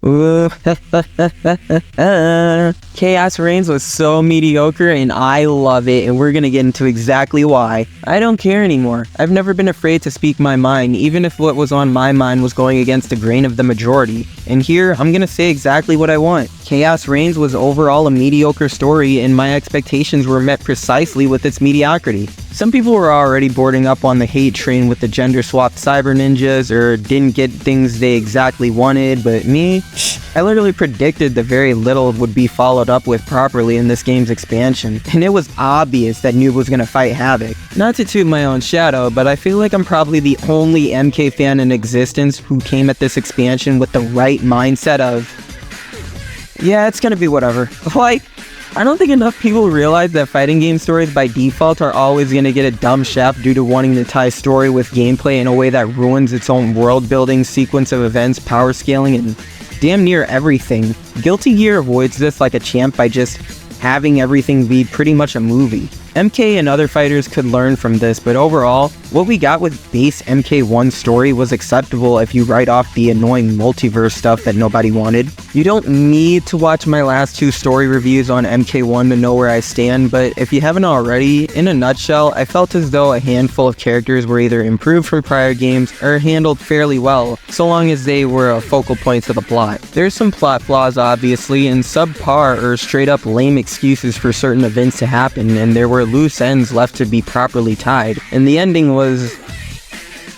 Khaos Reigns was so mediocre and I love it, and we're gonna get into exactly why. I don't care anymore. I've never been afraid to speak my mind, even if what was on my mind was going against the grain of the majority. And here, I'm gonna say exactly what I want. Khaos Reigns was overall a mediocre story, and my expectations were met precisely with its mediocrity. Some people were already boarding up on the hate train with the gender-swapped cyber ninjas, or didn't get things they exactly wanted, but me? I literally predicted that very little would be followed up with properly in this game's expansion, and it was obvious that Noob was gonna fight Havik. Not to toot my own shadow, but I feel like I'm probably the only MK fan in existence who came at this expansion with the right mindset of, yeah, it's gonna be whatever. Like, I don't think enough people realize that fighting game stories by default are always gonna get a dumb shaft due to wanting to tie story with gameplay in a way that ruins its own world building, sequence of events, power scaling, and damn near everything. Guilty Gear avoids this like a champ by just having everything be pretty much a movie. MK and other fighters could learn from this, but overall, what we got with base MK1 story was acceptable if you write off the annoying multiverse stuff that nobody wanted. You don't need to watch my last two story reviews on MK1 to know where I stand, but if you haven't already, in a nutshell, I felt as though a handful of characters were either improved from prior games or handled fairly well, so long as they were a focal point of the plot. There's some plot flaws obviously, and subpar or straight up lame excuses for certain events to happen, and there were loose ends left to be properly tied, and the ending was...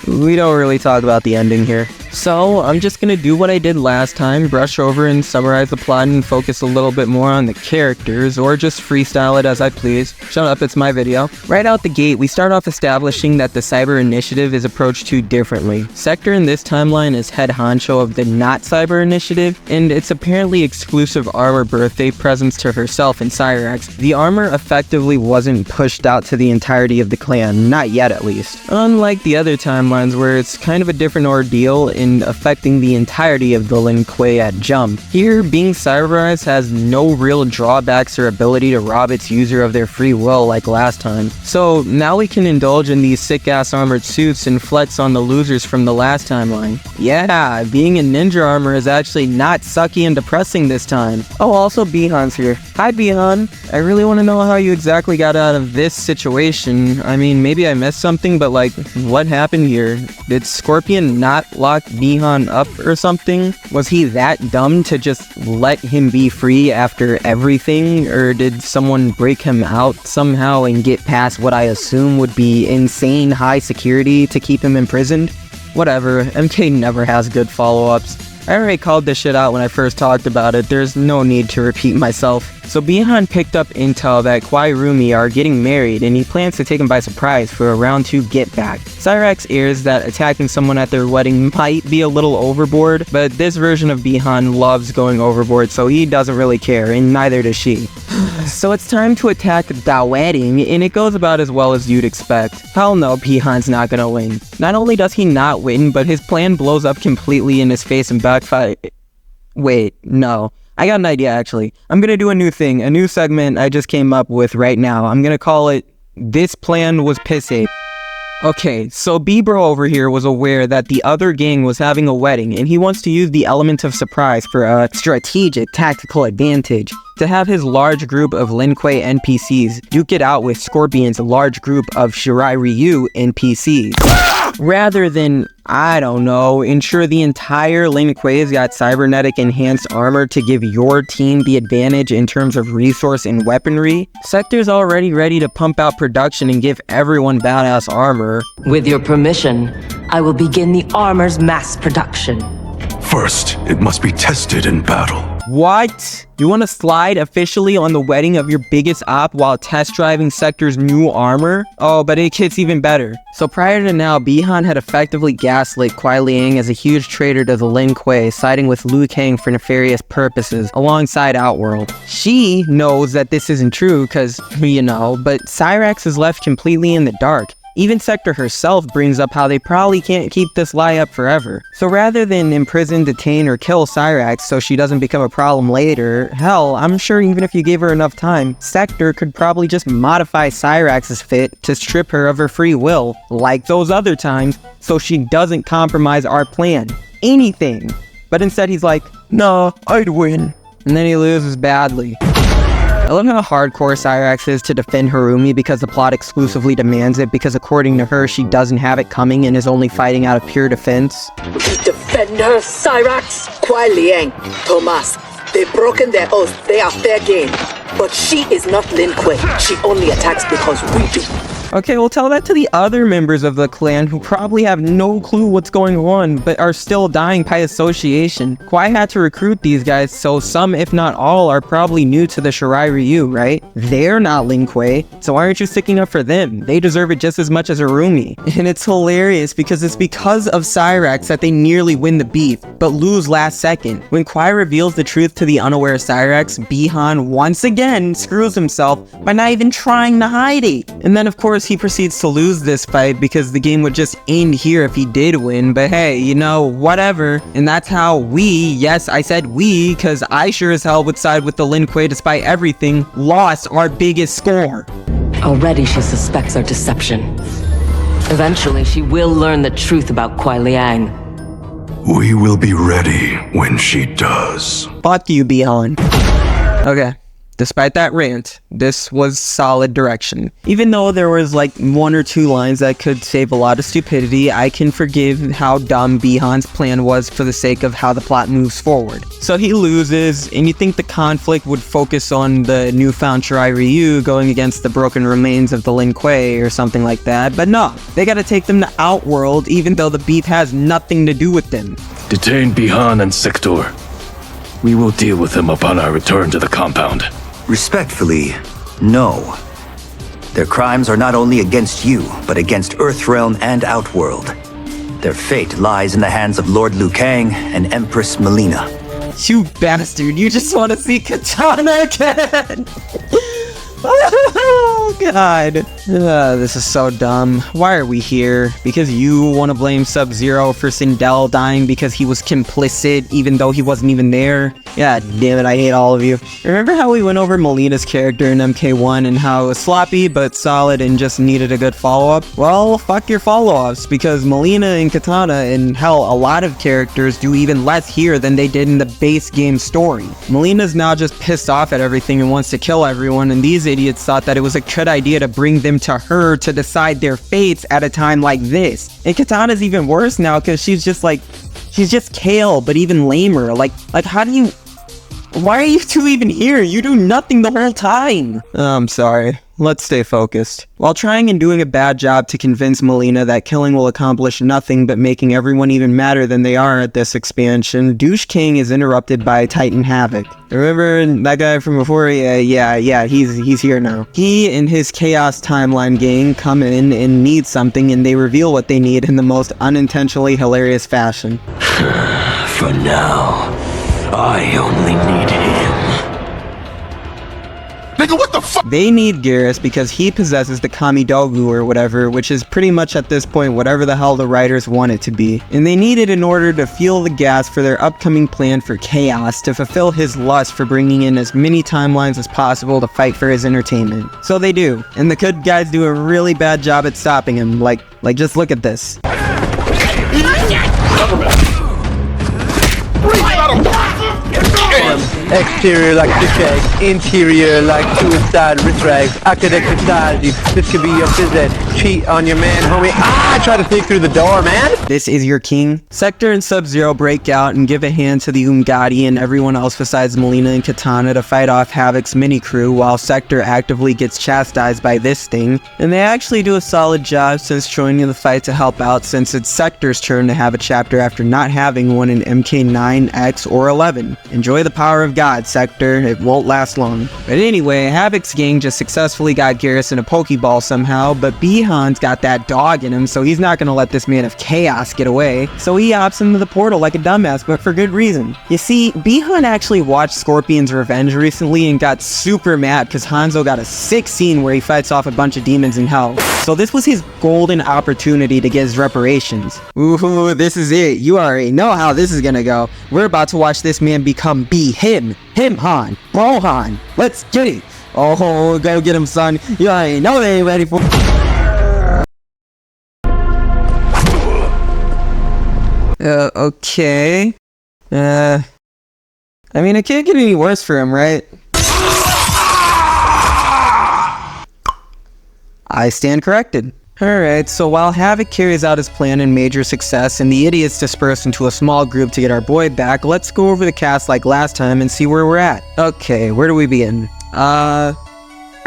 we don't really talk about the ending here. So, I'm just gonna do what I did last time, brush over and summarize the plot and focus a little bit more on the characters, or just freestyle it as I please. Shut up, it's my video. Right out the gate, we start off establishing that the Cyber Initiative is approached too differently. Sektor in this timeline is head honcho of the not Cyber Initiative, and it's apparently exclusive armor birthday presents to herself and Cyrax. The armor effectively wasn't pushed out to the entirety of the clan, not yet at least. Unlike the other timelines where it's kind of a different ordeal in affecting the entirety of the Lin Kuei at jump. Here, being cyberized has no real drawbacks or ability to rob its user of their free will like last time. So now we can indulge in these sick-ass armored suits and flex on the losers from the last timeline. Yeah, being in ninja armor is actually not sucky and depressing this time. Oh, also Bihan's here. Hi Bihan, I really want to know how you exactly got out of this situation. I mean, maybe I missed something, but like, what happened here? Did Scorpion not lock Bihan up or something? Was he that dumb to just let him be free after everything? Or did someone break him out somehow and get past what I assume would be insane high security to keep him imprisoned? Whatever, MK never has good follow-ups. I already called this shit out when I first talked about it, there's no need to repeat myself. So Bihan picked up intel that Kwai Rumi are getting married and he plans to take him by surprise for a round 2 get back. Cyrax airs that attacking someone at their wedding might be a little overboard, but this version of Bihan loves going overboard, so he doesn't really care, and neither does she. So it's time to attack the wedding, and it goes about as well as you'd expect. Hell no, Bihan's not gonna win. Not only does he not win, but his plan blows up completely in his face and backfire. Wait, no. I got an idea actually. I'm gonna do a new thing, a new segment I just came up with right now. I'm gonna call it, This Plan Was Pissy. Okay, so B-Bro over here was aware that the other gang was having a wedding, and he wants to use the element of surprise for a strategic tactical advantage. To have his large group of Lin Kuei NPCs duke it out with Scorpion's large group of Shirai Ryu NPCs. Rather than, I don't know, ensure the entire Lin Kuei's got cybernetic enhanced armor to give your team the advantage in terms of resource and weaponry, Sektor's already ready to pump out production and give everyone badass armor. With your permission, I will begin the armor's mass production. First, it must be tested in battle. What? You want to slide officially on the wedding of your biggest op while test driving Sektor's new armor? Oh, but it gets even better. So prior to now, Bihan had effectively gaslit Kuai Liang as a huge traitor to the Lin Kuei, siding with Liu Kang for nefarious purposes, alongside Outworld. She knows that this isn't true, cause, you know, but Cyrax is left completely in the dark. Even Sektor herself brings up how they probably can't keep this lie up forever. So rather than imprison, detain, or kill Cyrax so she doesn't become a problem later, hell, I'm sure even if you gave her enough time, Sektor could probably just modify Cyrax's fit to strip her of her free will, like those other times, so she doesn't compromise our plan. Anything. But instead he's like, "No, I'd win." And then he loses badly. I love how hardcore Cyrax is to defend Harumi because the plot exclusively demands it, because according to her, she doesn't have it coming and is only fighting out of pure defense. We defend her, Cyrax? Kuai Liang, Thomas, they've broken their oath. They are fair game. But she is not Lin Kuei. She only attacks because we do. Okay, well tell that to the other members of the clan who probably have no clue what's going on, but are still dying by association. Kuei had to recruit these guys, so some, if not all, are probably new to the Shirai Ryu, right? They're not Lin Kuei, so why aren't you sticking up for them? They deserve it just as much as Harumi. And it's hilarious because it's because of Cyrax that they nearly win the beef, but lose last second. When Kuei reveals the truth to the unaware Cyrax, Bi-Han once again screws himself by not even trying to hide it. And then of course he proceeds to lose this fight because the game would just end here if he did win, but hey, you know, whatever. And that's how we, yes, I said we, because I sure as hell would side with the Lin Kuei despite everything, lost our biggest score. Already she suspects our deception. Eventually, she will learn the truth about Kuai Liang. We will be ready when she does. Fuck you, Bi-Han. Okay. Despite that rant, this was solid direction. Even though there was like 1 or 2 lines that could save a lot of stupidity, I can forgive how dumb Bi-Han's plan was for the sake of how the plot moves forward. So he loses, and you think the conflict would focus on the newfound Shirai Ryu going against the broken remains of the Lin Kuei or something like that, but no, they gotta take them to Outworld even though the beef has nothing to do with them. Detain Bi-Han and Sektor. We will deal with them upon our return to the compound. Respectfully, no. Their crimes are not only against you, but against Earthrealm and Outworld. Their fate lies in the hands of Lord Liu Kang and Empress Melina. You bastard, you just want to see Katana again! Oh god. This is so dumb. Why are we here? Because you want to blame Sub-Zero for Sindel dying because he was complicit even though he wasn't even there? God damn it, I hate all of you. Remember how we went over Melina's character in MK1 and how it was sloppy but solid and just needed a good follow-up? Well, fuck your follow-ups, because Melina and Katana, and hell, a lot of characters do even less here than they did in the base game story. Melina's now just pissed off at everything and wants to kill everyone, and these idiots thought that it was a good idea to bring them to her to decide their fates at a time like this. And Katana's even worse now because she's just Kale, but even lamer. Like how do you... Why are you two even here? You do nothing the whole time. I'm sorry. Let's stay focused. While trying and doing a bad job to convince Melina that killing will accomplish nothing but making everyone even madder than they are at this expansion, Douche King is interrupted by Titan Havik. Remember that guy from before? Yeah, he's here now. He and his Chaos Timeline gang come in and need something, and they reveal what they need in the most unintentionally hilarious fashion. For now, I only need him. Nigga, what the fuck? They need Garrus because he possesses the Kamidogu or whatever, which is pretty much at this point whatever the hell the writers want it to be. And they need it in order to fuel the gas for their upcoming plan for Chaos, to fulfill his lust for bringing in as many timelines as possible to fight for his entertainment. So they do, and the good guys do a really bad job at stopping him. Like just look at this. Exterior like fish egg, interior like suicide wrist rags. I could exercise you. This could be your business. Cheat on your man, homie. Try to sneak through the door, man. This is your king. Sektor and Sub-Zero break out and give a hand to the Umgadi and everyone else besides Melina and Katana to fight off Havik's mini-crew, while Sektor actively gets chastised by this thing. And they actually do a solid job since joining the fight to help out, since it's Sektor's turn to have a chapter after not having one in MK9, X, or 11. Enjoy the power of God, Sektor. It won't last long. But anyway, Havik's gang just successfully got Garrus in a Pokeball somehow, but Bi-Han's got that dog in him, so he's not gonna let this man of chaos get away. So he hops into the portal like a dumbass, but for good reason. You see, Bi-Han actually watched Scorpion's Revenge recently and got super mad because Hanzo got a sick scene where he fights off a bunch of demons in hell. So this was his golden opportunity to get his reparations. Ooh, this is it. You already know how this is gonna go. We're about to watch this man become him Han, bro Han. Let's get it. Oh, go get him, son. You already know they ain't ready for... Okay. I mean, it can't get any worse for him, right? I stand corrected. Alright, so while Havik carries out his plan in major success and the idiots disperse into a small group to get our boy back, let's go over the cast like last time and see where we're at. Okay, where do we begin? I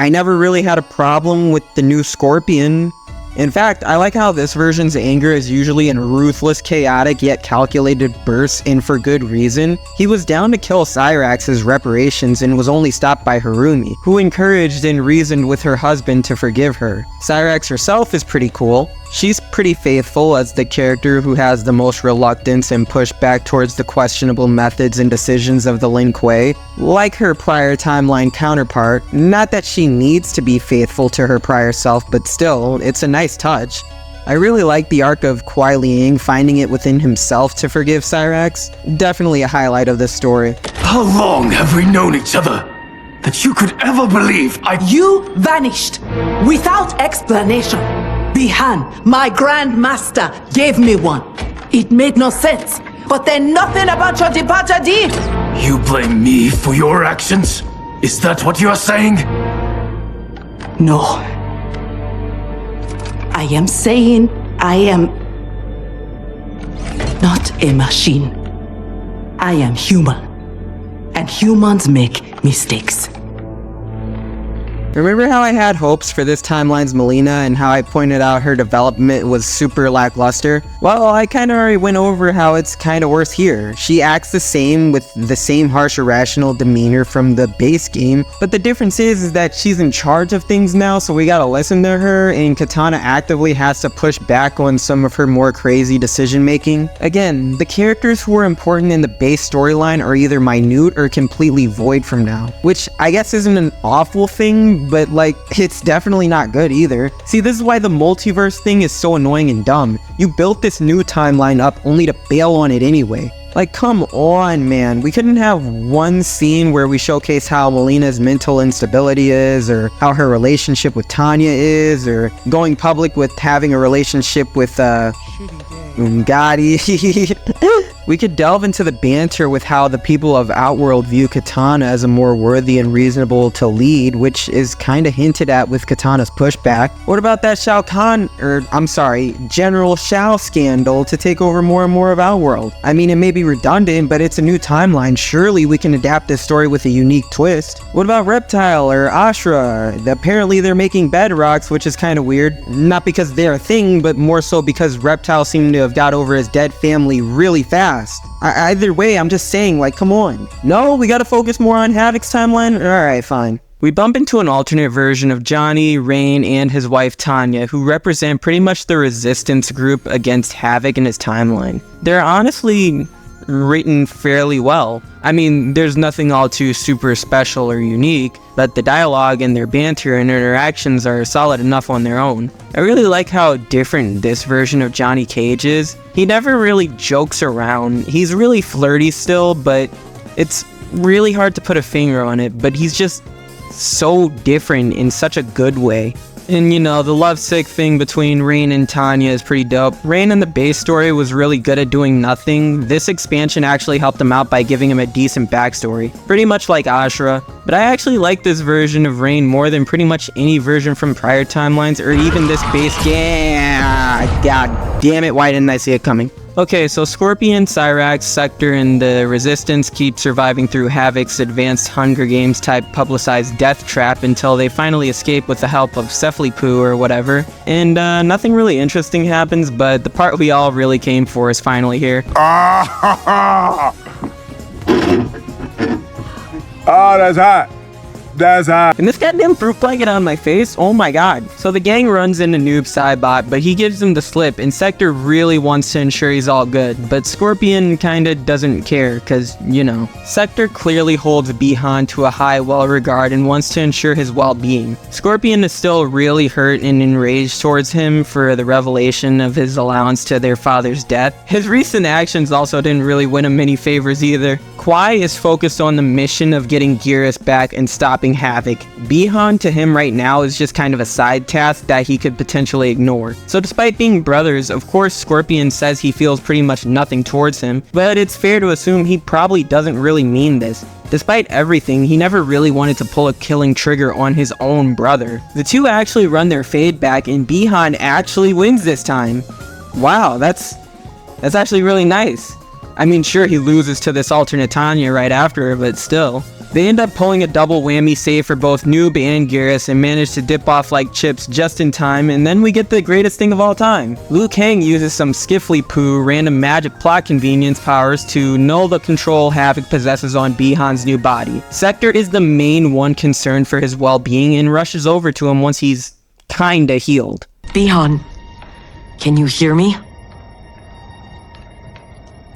never really had a problem with the new Scorpion. In fact, I like how this version's anger is usually in ruthless, chaotic, yet calculated bursts, and for good reason. He was down to kill Cyrax as reparations and was only stopped by Harumi, who encouraged and reasoned with her husband to forgive her. Cyrax herself is pretty cool. She's pretty faithful as the character who has the most reluctance and pushback towards the questionable methods and decisions of the Lin Kuei. Like her prior timeline counterpart, not that she needs to be faithful to her prior self, but still, it's a nice touch. I really like the arc of Kuai Liang finding it within himself to forgive Cyrax. Definitely a highlight of this story. How long have we known each other? That you could ever believe You vanished without explanation. Bihan, my Grand Master, gave me one. It made no sense, but then nothing about your departure did. You blame me for your actions? Is that what you're saying? No. I am saying I am not a machine. I am human. And humans make mistakes. Remember how I had hopes for this timeline's Melina and how I pointed out her development was super lackluster? Well, I kinda already went over how it's kinda worse here. She acts the same with the same harsh irrational demeanor from the base game, but the difference is that she's in charge of things now, so we gotta listen to her, and Katana actively has to push back on some of her more crazy decision making. Again, the characters who are important in the base storyline are either minute or completely void from now, which I guess isn't an awful thing, but like, it's definitely not good either. See, this is why the multiverse thing is so annoying and dumb. You built this new timeline up only to bail on it anyway. Like, come on, man. We couldn't have one scene where we showcase how Melina's mental instability is, or how her relationship with Tanya is, or going public with having a relationship with, Gotti. We could delve into the banter with how the people of Outworld view Katana as a more worthy and reasonable to lead, which is kinda hinted at with Katana's pushback. What about that General Shao scandal to take over more and more of Outworld? I mean, it may be redundant, but it's a new timeline. Surely we can adapt this story with a unique twist. What about Reptile or Ashra? Apparently they're making bedrocks, which is kinda weird. Not because they're a thing, but more so because Reptile seemed to have got over his dead family really fast. Either way, I'm just saying, like, come on. No, we gotta focus more on Havik's timeline? Alright, fine. We bump into an alternate version of Johnny, Rain, and his wife Tanya, who represent pretty much the resistance group against Havik in his timeline. They're honestly written fairly well. I mean, there's nothing all too super special or unique, but the dialogue and their banter and interactions are solid enough on their own. I really like how different this version of Johnny Cage is. He never really jokes around. He's really flirty still, but it's really hard to put a finger on it, but he's just so different in such a good way. And you know, the lovesick thing between Rain and Tanya is pretty dope. Rain in the base story was really good at doing nothing. This expansion actually helped him out by giving him a decent backstory. Pretty much like Ashra. But I actually like this version of Rain more than pretty much any version from prior timelines or even this base game. God damn it, why didn't I see it coming? Okay, so Scorpion, Cyrax, Sektor, and the Resistance keep surviving through Havik's advanced Hunger Games type publicized death trap until they finally escape with the help of Cephalipu or whatever. And nothing really interesting happens, but the part we all really came for is finally here. Oh, that's hot. That's hot. And this goddamn fruit fly get on my face? Oh my god. So the gang runs into Noob Saibot, but he gives him the slip, and Sektor really wants to ensure he's all good, but Scorpion kinda doesn't care, cause, you know. Sektor clearly holds Bihan to a high well-regard and wants to ensure his well-being. Scorpion is still really hurt and enraged towards him for the revelation of his allowance to their father's death. His recent actions also didn't really win him many favors either. Kuei is focused on the mission of getting Geras back and stopping helping Havik. Bihan to him right now is just kind of a side task that he could potentially ignore. So despite being brothers, of course Scorpion says he feels pretty much nothing towards him, but it's fair to assume he probably doesn't really mean this. Despite everything, he never really wanted to pull a killing trigger on his own brother. The two actually run their fade back and Bihan actually wins this time. Wow, that's actually really nice. I mean, sure, he loses to this alternate Tanya right after, but still. They end up pulling a double whammy save for both Noob and Garrus and manage to dip off like chips just in time, and then we get the greatest thing of all time. Liu Kang uses some skiffly poo random magic plot convenience powers to null the control Havik possesses on Bihan's new body. Sektor is the main one concerned for his well-being and rushes over to him once he's kinda healed. Bihan, can you hear me?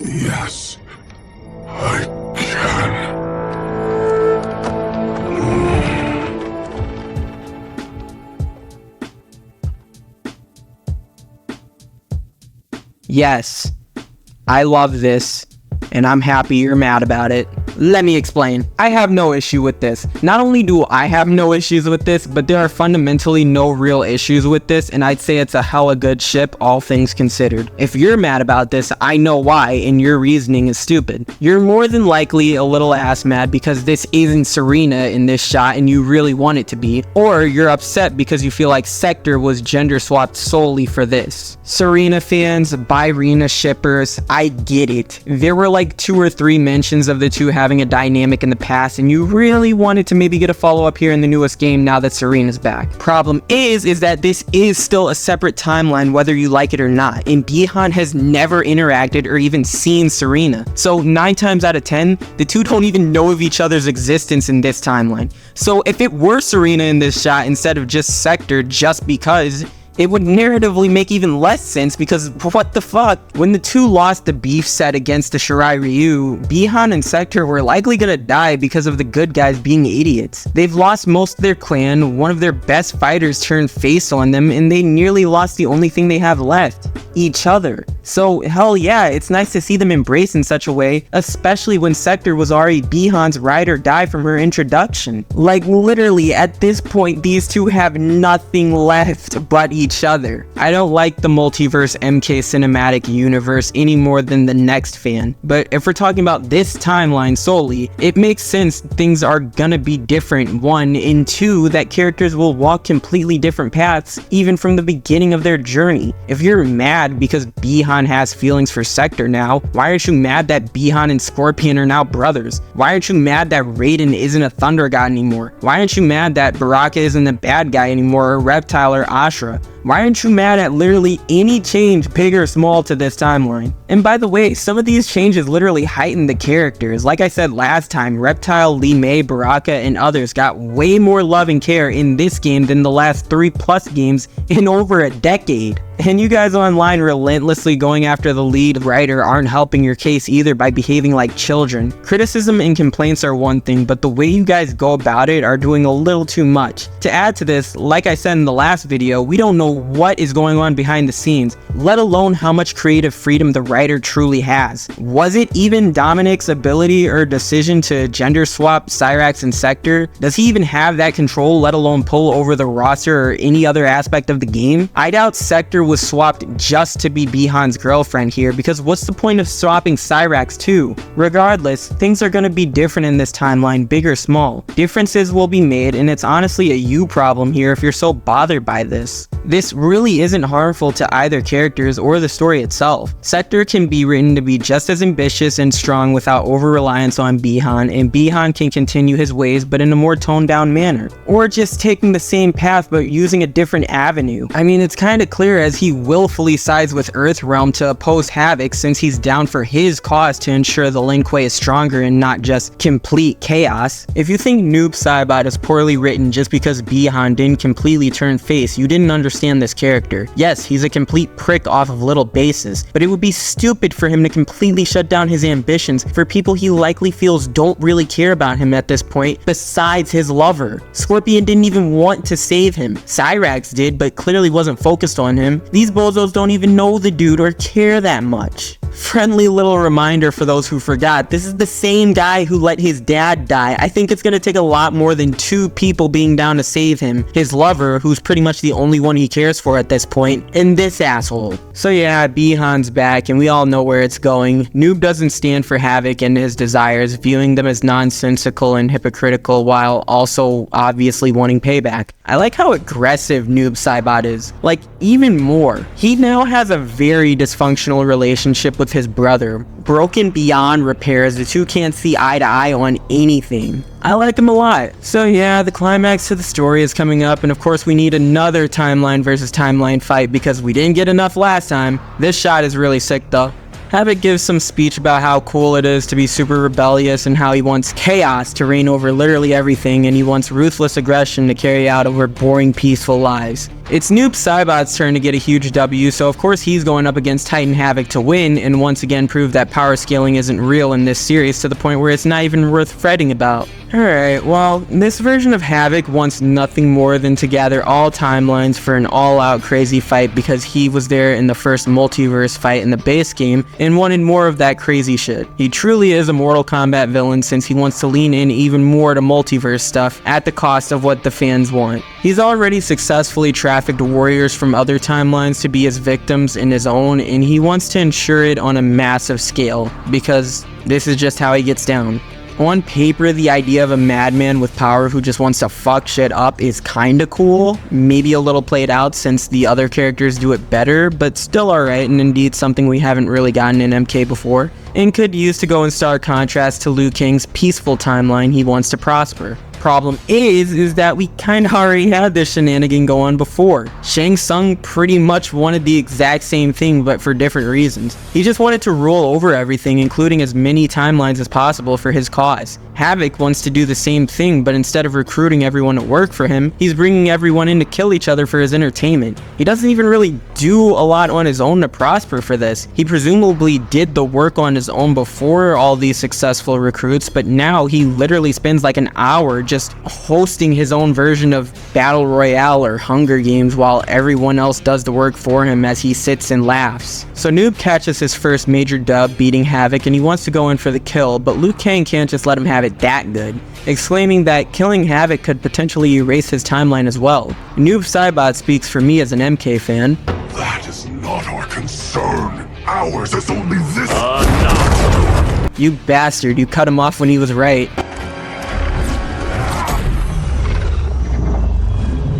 Yes, I can. Yes, I love this, and I'm happy you're mad about it. Let me explain. I have no issue with this. Not only do I have no issues with this, but there are fundamentally no real issues with this, and I'd say it's a hella good ship, all things considered. If you're mad about this, I know why, and your reasoning is stupid. You're more than likely a little ass mad because this isn't Serena in this shot and you really want it to be, or you're upset because you feel like Sektor was gender swapped solely for this. Serena fans, Byrina shippers, I get it. There were like 2 or 3 mentions of the two having a dynamic in the past, and you really wanted to maybe get a follow-up here in the newest game now that Serena's back. Problem is that this is still a separate timeline whether you like it or not, and Bihan has never interacted or even seen Serena. So 9 times out of 10, the two don't even know of each other's existence in this timeline. So if it were Serena in this shot instead of just Sektor just because, it would narratively make even less sense because what the fuck? When the two lost the beef set against the Shirai Ryu, Bihan and Sektor were likely gonna die because of the good guys being idiots. They've lost most of their clan, one of their best fighters turned face on them, and they nearly lost the only thing they have left, each other. So hell yeah, it's nice to see them embrace in such a way, especially when Sektor was already Bihan's ride or die from her introduction. Like literally at this point, these two have nothing left but each other. I don't like the multiverse MK cinematic universe any more than the next fan, but if we're talking about this timeline solely, it makes sense things are gonna be different, 1, and 2, that characters will walk completely different paths even from the beginning of their journey. If you're mad because Bihan has feelings for Sektor now, why aren't you mad that Bihan and Scorpion are now brothers? Why aren't you mad that Raiden isn't a Thunder God anymore? Why aren't you mad that Baraka isn't a bad guy anymore, or Reptile or Ashra? Why aren't you mad at literally any change, big or small, to this timeline? And by the way, some of these changes literally heighten the characters. Like I said last time, Reptile, Li Mei, Baraka, and others got way more love and care in this game than the last 3+ games in over a decade. And you guys online relentlessly going after the lead writer aren't helping your case either by behaving like children. Criticism and complaints are one thing, but the way you guys go about it are doing a little too much. To add to this, like I said in the last video, we don't know what is going on behind the scenes, let alone how much creative freedom the writer truly has. Was it even Dominic's ability or decision to gender swap Cyrax and Sektor? Does he even have that control, let alone pull over the roster or any other aspect of the game? I doubt Sektor was swapped just to be Bihan's girlfriend here, because what's the point of swapping Cyrax too? Regardless, things are gonna be different in this timeline, big or small. Differences will be made, and it's honestly a you problem here if you're so bothered by this. This really isn't harmful to either characters or the story itself. Sektor can be written to be just as ambitious and strong without over-reliance on Bihan, and Bihan can continue his ways but in a more toned-down manner. Or just taking the same path but using a different avenue. I mean, it's kinda clear as he willfully sides with Earthrealm to oppose Havik since he's down for his cause to ensure the Lin Kuei is stronger and not just complete chaos. If you think Noob Saibot is poorly written just because Bihan didn't completely turn face, you didn't understand this character. Yes, he's a complete prick off of little bases, but it would be stupid for him to completely shut down his ambitions for people he likely feels don't really care about him at this point besides his lover. Scorpion didn't even want to save him. Cyrax did, but clearly wasn't focused on him. These bozos don't even know the dude or care that much. Friendly little reminder for those who forgot, this is the same guy who let his dad die. I think it's gonna take a lot more than 2 people being down to save him. His lover, who's pretty much the only one he cares for at this point, and this asshole. So yeah, Bihan's back, and we all know where it's going. Noob doesn't stand for Havik and his desires, viewing them as nonsensical and hypocritical while also obviously wanting payback. I like how aggressive Noob Saibot is. Like, even more. He now has a very dysfunctional relationship with his brother. Broken beyond repairs, the two can't see eye to eye on anything. I like him a lot. So yeah, the climax to the story is coming up, and of course we need another timeline versus timeline fight because we didn't get enough last time. This shot is really sick though. Havik gives some speech about how cool it is to be super rebellious and how he wants chaos to reign over literally everything, and he wants ruthless aggression to carry out over boring, peaceful lives. It's Noob Saibot's turn to get a huge W, so of course he's going up against Titan Havik to win, and once again prove that power scaling isn't real in this series to the point where it's not even worth fretting about. Alright, well, this version of Havik wants nothing more than to gather all timelines for an all-out crazy fight because he was there in the first multiverse fight in the base game and wanted more of that crazy shit. He truly is a Mortal Kombat villain since he wants to lean in even more to multiverse stuff at the cost of what the fans want. He's already successfully trafficked warriors from other timelines to be his victims in his own, and he wants to ensure it on a massive scale because this is just how he gets down. On paper, the idea of a madman with power who just wants to fuck shit up is kinda cool, maybe a little played out since the other characters do it better, but still alright, and indeed something we haven't really gotten in MK before, and could use to go in stark contrast to Liu Kang's peaceful timeline he wants to prosper. Problem is that we kinda already had this shenanigan go on before. Shang Tsung pretty much wanted the exact same thing but for different reasons. He just wanted to rule over everything, including as many timelines as possible for his cause. Havik wants to do the same thing, but instead of recruiting everyone to work for him, he's bringing everyone in to kill each other for his entertainment. He doesn't even really do a lot on his own to prosper for this. He presumably did the work on his own before all these successful recruits, but now he literally spends like an hour just hosting his own version of Battle Royale or Hunger Games while everyone else does the work for him as he sits and laughs. So Noob catches his first major dub beating Havik, and he wants to go in for the kill, but Liu Kang can't just let him have it that good, exclaiming that killing Havik could potentially erase his timeline as well. Noob Saibot speaks for me as an MK fan. That is not our concern. Ours is only this. You bastard, you cut him off when he was right.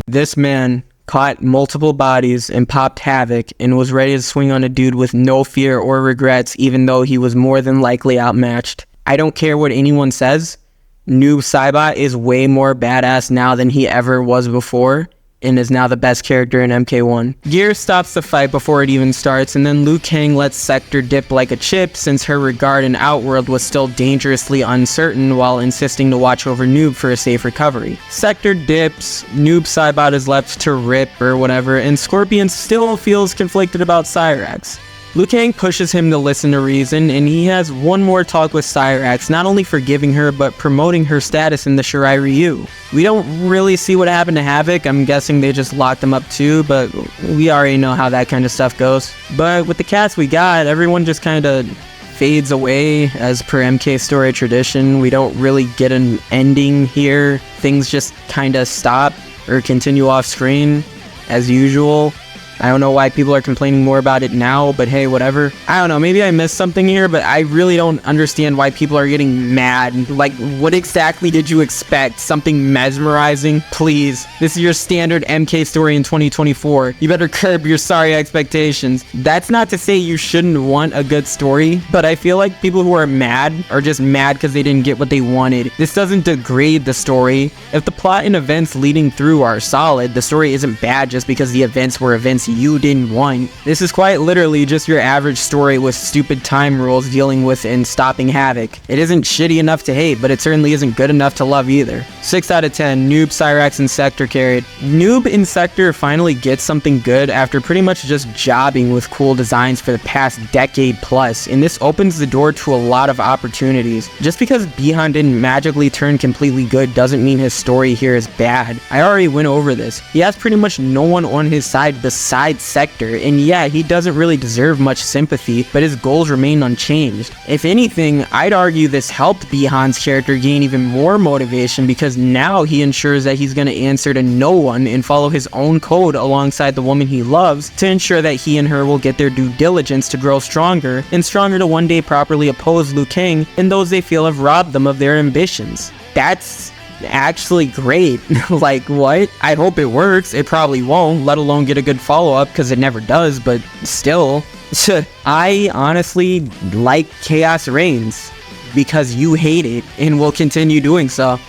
This man caught multiple bodies and popped Havik and was ready to swing on a dude with no fear or regrets even though he was more than likely outmatched. I don't care what anyone says, Noob Saibot is way more badass now than he ever was before, and is now the best character in MK1. Gear stops the fight before it even starts, and then Liu Kang lets Sektor dip like a chip since her regard in Outworld was still dangerously uncertain while insisting to watch over Noob for a safe recovery. Sektor dips, Noob Saibot is left to rip or whatever, and Scorpion still feels conflicted about Cyrax. Liu Kang pushes him to listen to reason, and he has one more talk with Cyrax, not only forgiving her, but promoting her status in the Shirai Ryu. We don't really see what happened to Havik, I'm guessing they just locked him up too, but we already know how that kind of stuff goes. But with the cast we got, everyone just kind of fades away as per MK story tradition. We don't really get an ending here. Things just kind of stop or continue off screen as usual. I don't know why people are complaining more about it now, but hey, whatever. I don't know, maybe I missed something here, but I really don't understand why people are getting mad. Like, what exactly did you expect? Something mesmerizing? Please. This is your standard MK story in 2024. You better curb your sorry expectations. That's not to say you shouldn't want a good story, but I feel like people who are mad are just mad because they didn't get what they wanted. This doesn't degrade the story. If the plot and events leading through are solid, the story isn't bad just because the events were events you didn't want. This is quite literally just your average story with stupid time rules dealing with and stopping Havik. It isn't shitty enough to hate, but it certainly isn't good enough to love either. 6 out of 10, Noob, Cyrax, and Sektor carried. Noob and Sektor finally get something good after pretty much just jobbing with cool designs for the past decade plus, and this opens the door to a lot of opportunities. Just because Bihan didn't magically turn completely good doesn't mean his story here is bad. I already went over this. He has pretty much no one on his side besides besides Sektor, and yeah, he doesn't really deserve much sympathy, but his goals remain unchanged. If anything, I'd argue this helped Bihan's character gain even more motivation because now he ensures that he's going to answer to no one and follow his own code alongside the woman he loves to ensure that he and her will get their due diligence to grow stronger, and stronger to one day properly oppose Liu Kang and those they feel have robbed them of their ambitions. That's actually great. Like, what? I hope it works. It probably won't, let alone get a good follow-up, because it never does, but still. I honestly like Khaos Reigns because you hate it and will continue doing so.